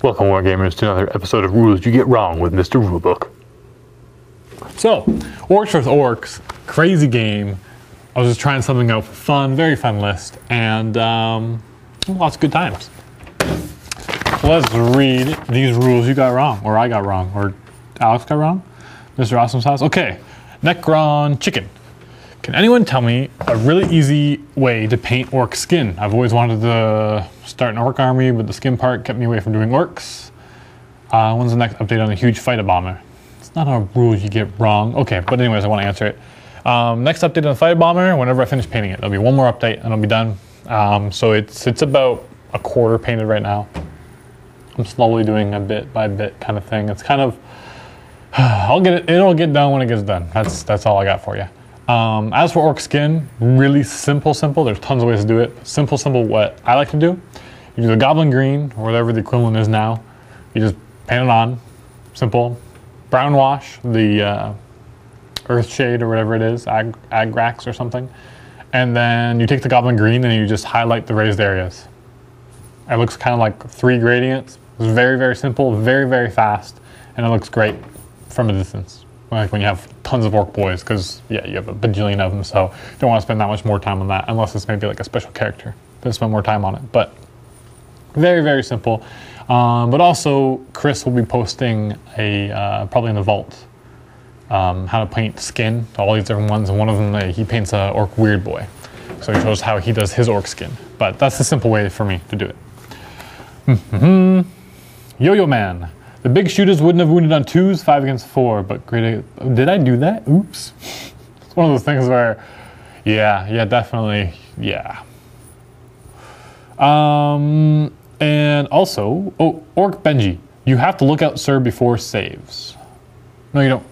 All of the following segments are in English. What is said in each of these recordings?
Welcome, Wargamers, to another episode of Rules You Get Wrong with Mr. Rulebook. So, Orks vs. Orks, crazy game. I was just trying something out for fun, very fun list, and lots of good times. So let's read these rules you got wrong, or I got wrong, or Alex got wrong. Mr. Awesome's house. Okay, Necron chicken. Can anyone tell me a really easy way to paint orc skin? I've always wanted to start an orc army, but the skin part kept me away from doing orcs. When's the next update on the huge fighter bomber? It's not a rule you get wrong. Okay, but anyways, I want to answer it. Next update on the fighter bomber, whenever I finish painting it. There'll be one more update and I'll be done. So it's about a quarter painted right now. I'm slowly doing a bit by bit kind of thing. It's kind of, it'll get done when it gets done. That's all I got for you. As for orc skin, really simple. There's tons of ways to do it. Simple, what I like to do, you do the goblin green, or whatever the equivalent is now. You just paint it on, simple. Brown wash, the earth shade or whatever it is, agrax or something. And then you take the goblin green and you just highlight the raised areas. It looks kind of like 3 gradients. It's very, very simple, very, very fast, and it looks great from a distance. Like when you have tons of orc boys, because yeah, you have a bajillion of them, so you don't want to spend that much more time on that, unless it's maybe like a special character. Then spend more time on it, but very, very simple. But also, Chris will be posting probably in the vault, how to paint skin, all these different ones, and one of them, he paints a orc weird boy. So he shows how he does his orc skin. But that's the simple way for me to do it. Yo-Yo Man. The big shooters wouldn't have wounded on 2s, 5 against 4, but great. Did I do that? Oops. It's one of those things where, yeah, definitely, yeah. And also, Orc Benji, you have to look out Sir before saves. No, you don't.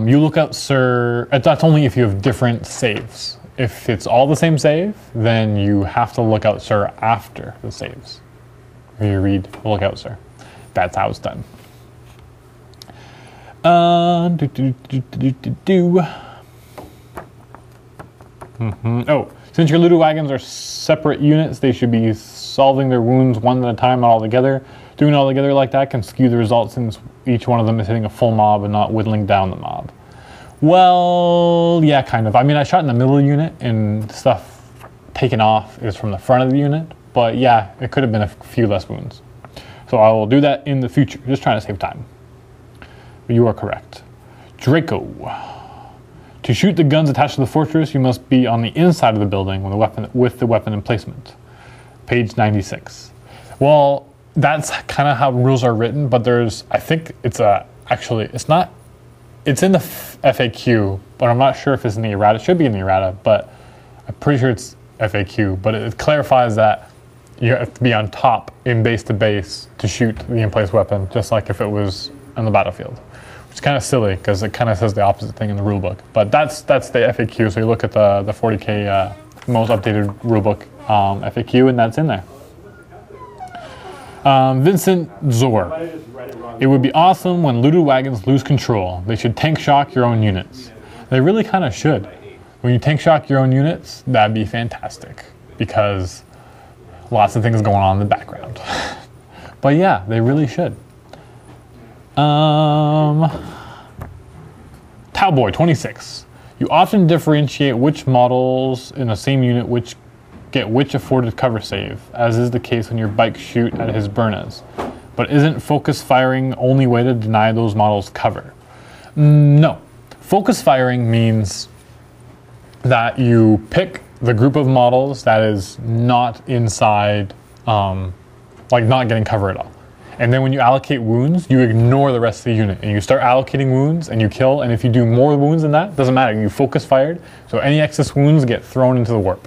You look out Sir, that's only if you have different saves. If it's all the same save, then you have to look out Sir after the saves. Or you read look out Sir. That's how it's done. Oh, since your Ludo wagons are separate units, they should be solving their wounds one at a time, not all together. Doing it all together like that can skew the results since each one of them is hitting a full mob and not whittling down the mob. Well, yeah, kind of. I mean, I shot in the middle of the unit and stuff taken off is from the front of the unit, but yeah, it could have been a few less wounds. So I will do that in the future, just trying to save time. But you are correct. Draco. To shoot the guns attached to the fortress, you must be on the inside of the building with the weapon emplacement. Page 96. Well, that's kind of how rules are written, but I think it's in the FAQ, but I'm not sure if it's in the errata. It should be in the errata, but I'm pretty sure it's FAQ, but it clarifies that you have to be on top in base to base to shoot the in-place weapon, just like if it was on the battlefield. Which is kind of silly, because it kind of says the opposite thing in the rulebook. But that's the FAQ, so you look at the 40K most updated rulebook FAQ, and that's in there. Vincent Zor. It would be awesome when Ludo wagons lose control. They should tank shock your own units. They really kind of should. When you tank shock your own units, that'd be fantastic, because lots of things going on in the background. But yeah, they really should. Towboy 26. You often differentiate which models in the same unit which get which afforded cover save, as is the case when your bikes shoot at his Burnas. But isn't focus firing only way to deny those models cover? No. Focus firing means that you pick the group of models that is not inside, like not getting cover at all. And then when you allocate wounds, you ignore the rest of the unit and you start allocating wounds and you kill. And if you do more wounds than that, doesn't matter. You focus fired. So any excess wounds get thrown into the warp.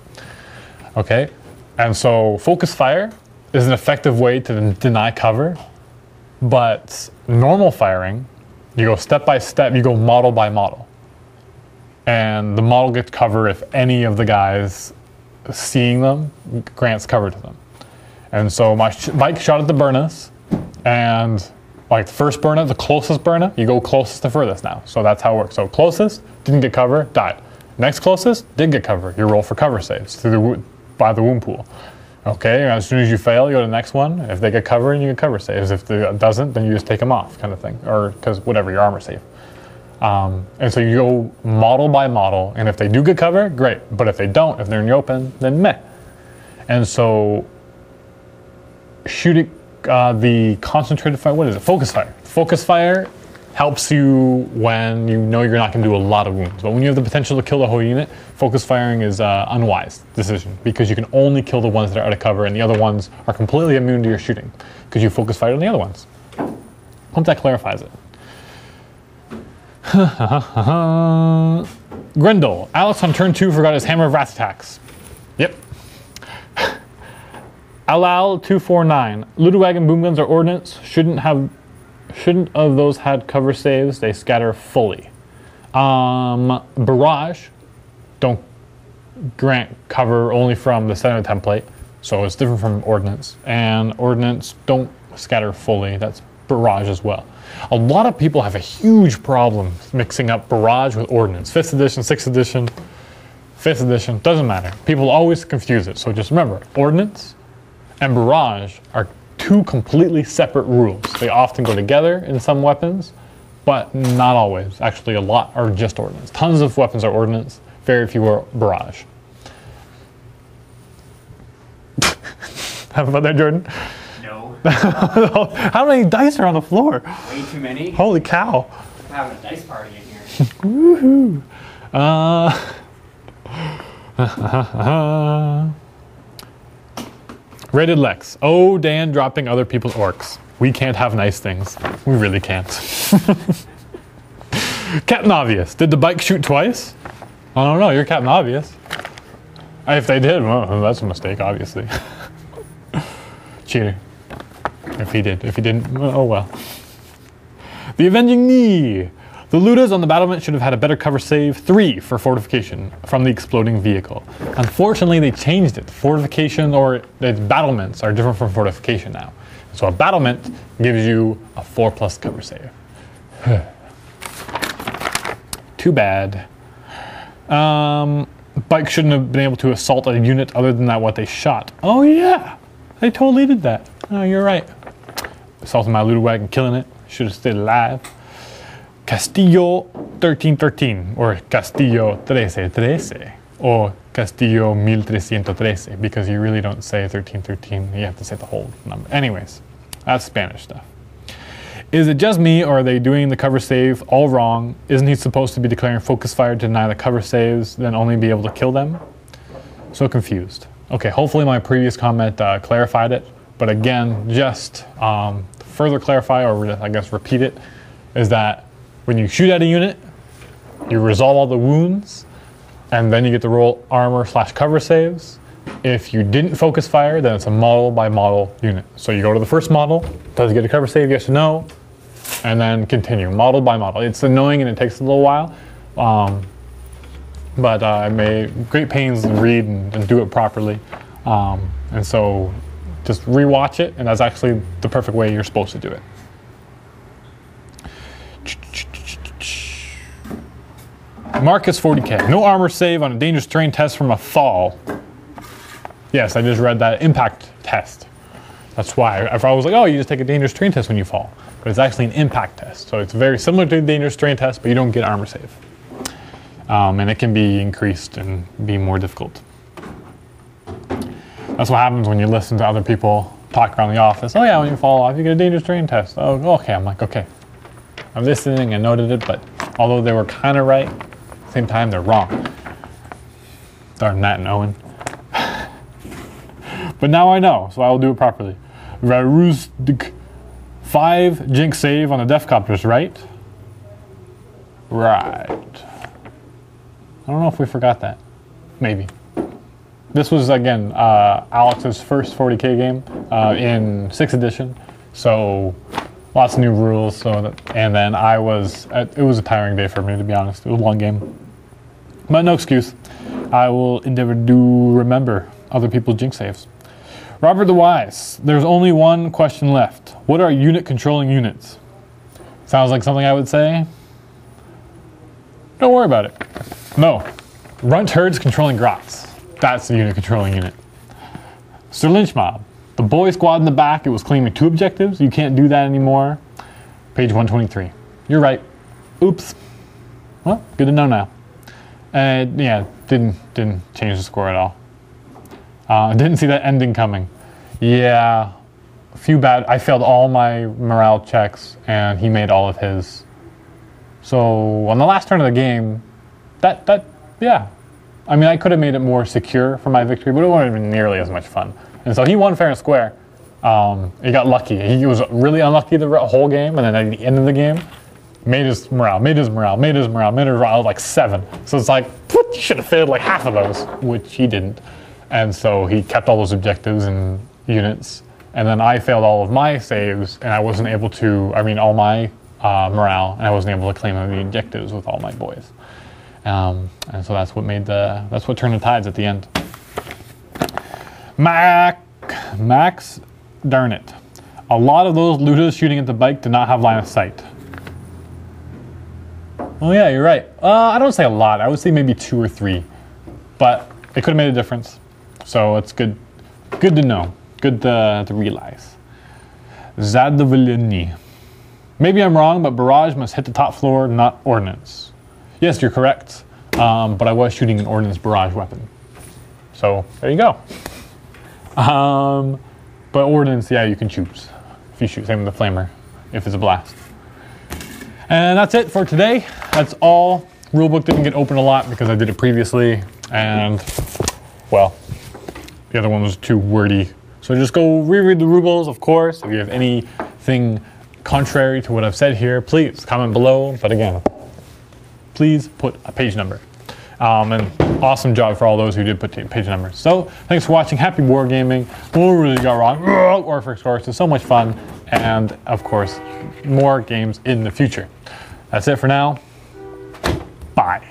Okay. And so focus fire is an effective way to deny cover. But normal firing, you go step by step, you go model by model. And the model gets cover if any of the guys seeing them grants cover to them. And so my bike shot at the Burnas, and like the first Burna, the closest Burna, you go closest to furthest now. So that's how it works. So closest, didn't get cover, died. Next closest, did get cover. You roll for cover saves by the wound pool. Okay, as soon as you fail, you go to the next one. If they get cover, you get cover saves. If it doesn't, then you just take them off, kind of thing. Or because whatever, your armor save. And so you go model by model, and if they do get cover, great. But if they don't, if they're in the open, then meh. And so shooting the concentrated fire, what is it? Focus fire. Focus fire helps you when you know you're not going to do a lot of wounds. But when you have the potential to kill the whole unit, focus firing is an unwise decision because you can only kill the ones that are out of cover and the other ones are completely immune to your shooting because you focus fired on the other ones. Hope that clarifies it. Grendel. Alex on turn 2 forgot his Hammer of Wrath attacks. Yep. Alal 249. Ludowagon boom guns or ordnance shouldn't of those had cover saves. They scatter fully. Barrage don't grant cover only from the center template, so it's different from ordnance. And ordnance don't scatter fully. That's barrage as well. A lot of people have a huge problem mixing up barrage with ordnance. 5th edition, 6th edition, 5th edition, doesn't matter. People always confuse it. So just remember, ordnance and barrage are two completely separate rules. They often go together in some weapons, but not always. Actually, a lot are just ordnance. Tons of weapons are ordnance, very few are barrage. Have fun there, Jordan? No. How many dice are on the floor? Way too many. Holy cow. I'm having a dice party in here. Woohoo. Rated Lex. Oh, Dan dropping other people's orcs. We can't have nice things. We really can't. Captain Obvious. Did the bike shoot twice? I don't know. You're Captain Obvious. If they did, well, that's a mistake, obviously. Cheater. If he did. If he didn't, oh well. The Avenging Knee. The Ludas on the battlement should have had a better cover save 3 for fortification from the exploding vehicle. Unfortunately, they changed it. Fortification or the battlements are different from fortification now. So a battlement gives you a 4+ cover save. Too bad. Bike shouldn't have been able to assault a unit other than that what they shot. Oh yeah, they totally did that. Oh, you're right. Assaulting my Ludowagon, killing it. Should have stayed alive. Castillo 1313 or Castillo 1313 or Castillo 1313 because you really don't say 1313, you have to say the whole number. Anyways, that's Spanish stuff. Is it just me or are they doing the cover save all wrong? Isn't he supposed to be declaring focus fire to deny the cover saves, then only be able to kill them? So confused. Okay, hopefully my previous comment clarified it, but again, just further clarify or I guess repeat it, is that when you shoot at a unit, you resolve all the wounds, and then you get to roll armor/cover saves. If you didn't focus fire, then it's a model by model unit. So you go to the first model, does it get a cover save, yes or no, and then continue, model by model. It's annoying and it takes a little while, but I made great pains to read and do it properly. And so just rewatch it, and that's actually the perfect way you're supposed to do it. Marcus 40K. No armor save on a dangerous terrain test from a fall. Yes, I just read that impact test. That's why. If I was like, oh, you just take a dangerous terrain test when you fall. But it's actually an impact test. So it's very similar to a dangerous terrain test, but you don't get armor save. And it can be increased and be more difficult. That's what happens when you listen to other people talk around the office. Oh yeah, when you fall off, you get a dangerous terrain test. Oh, okay. I'm like, okay. I'm listening, I noted it, but although they were kind of right, at the same time, they're wrong. Darn Matt and Owen. But now I know, so I will do it properly. Varuz 5 jinx save on the Defcopters, right? Right. I don't know if we forgot that. Maybe. This was, again, Alex's first 40K game in 6th edition, so lots of new rules. So and then it was a tiring day for me, to be honest. It was a long game. But no excuse. I will endeavor to remember other people's jinx saves. Robert the Wise, there's only one question left. What are unit controlling units? Sounds like something I would say. Don't worry about it. No. Runt herds controlling grots. That's the unit controlling unit. Sir Lynch Mob. The boy squad in the back, it was claiming 2 objectives. You can't do that anymore. Page 123. You're right. Oops. Well, good to know now. Yeah, didn't change the score at all. Didn't see that ending coming. Yeah, a few bad. I failed all my morale checks, and he made all of his. So on the last turn of the game, yeah. I mean, I could have made it more secure for my victory, but it wouldn't have been nearly as much fun. And so he won fair and square. He got lucky. He was really unlucky the whole game, and then at the end of the game, made his morale. I was like 7. So it's like, you should have failed like half of those, which he didn't. And so he kept all those objectives and units. And then I failed all of my saves, and I wasn't able to, all my morale, and I wasn't able to claim the objectives with all my boys. And so that's what turned the tides at the end. Max, darn it. A lot of those looters shooting at the bike did not have line of sight. Oh yeah, you're right. I don't say a lot. I would say maybe 2 or 3. But it could have made a difference. So it's good to know. Good to realize. Zadovillini. Maybe I'm wrong, but barrage must hit the top floor, not ordnance. Yes, you're correct. But I was shooting an ordnance barrage weapon. So there you go. But ordnance, yeah, you can choose. If you shoot, same with the flamer, if it's a blast. And that's it for today. That's all. Rulebook didn't get open a lot because I did it previously. And, well, the other one was too wordy. So just go reread the rules, of course. If you have anything contrary to what I've said here, please comment below. But again, please put a page number. And awesome job for all those who did put page numbers. So thanks for watching. Happy wargaming. What really got wrong? Orks, of course, it's so much fun. And of course, more games in the future. That's it for now. Bye.